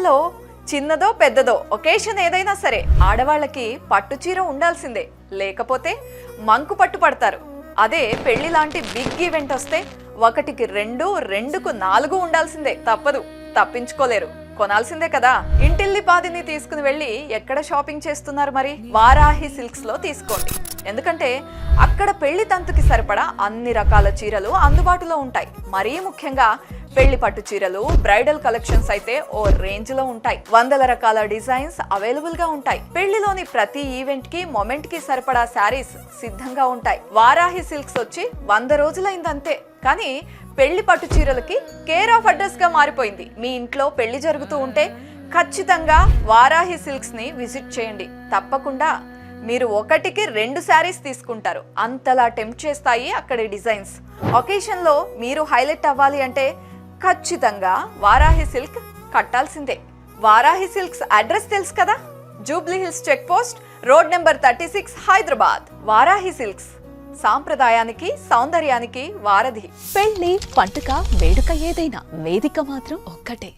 చీరల్లో చిన్నదో పెద్దదో ఒకేషన్ ఏదైనా సరే ఆడవాళ్ళకి పట్టు చీర ఉండాల్సిందే, లేకపోతే మంకు పట్టు పడతారు. అదే పెళ్లి లాంటి బిగ్ ఈవెంట్ వస్తే 1కి 2, 2కు 4 ఉండాల్సిందే, తప్పదు, తప్పించుకోలేరు, కొనాల్సిందే కదా. ఇంటిల్లి పాదిని తీసుకుని వెళ్ళి ఎక్కడ షాపింగ్ చేస్తున్నారు మరి? వారాహి సిల్క్స్ లో తీసుకోండి. ఎందుకంటే అక్కడ పెళ్లి తంతుకి సరిపడా అన్ని రకాల చీరలు అందుబాటులో ఉంటాయి. మరీ ముఖ్యంగా పెళ్లి పట్టు చీరలు, బ్రైడల్ కలెక్షన్స్ అయితే ఓ రేంజ్ లో ఉంటాయి. వందల రకాల డిజైన్స్ అవైలబుల్ గా ఉంటాయి. పెళ్లిలోని ప్రతి ఈవెంట్ కి, మొమెంట్ కి సరిపడా శారీస్ సిద్ధంగా ఉంటాయి. వారాహి సిల్క్స్ వచ్చి 100 రోజులైందంతే, కానీ పెళ్లి పట్టు చీరలకి కేర్ ఆఫ్ అడ్రస్ గా మారిపోయింది. మీ ఇంట్లో పెళ్లి జరుగుతూ ఉంటే ఖచ్చితంగా వారాహి సిల్క్స్ ని విజిట్ చేయండి. తప్పకుండా మీరు 1కి 2 శారీస్ తీసుకుంటారు. అంతలా టెంప్ట్ చేస్తాయి అక్కడి డిజైన్స్. ఒకేషన్ లో మీరు హైలైట్ అవ్వాలి అంటే ఖచ్చితంగా వారాహి సిల్క్ కట్టాల్సిందే. వారాహి సిల్క్స్ అడ్రస్ తెలుసు కదా, Jubilee Hills check post, road number 36, Hyderabad. Varahi silks సాంప్రదాయానికి, సౌందర్యానికి వారధి. పెళ్లి, పండుగ, వేడుక ఏదైనా వేదిక మాత్రం ఒక్కటే.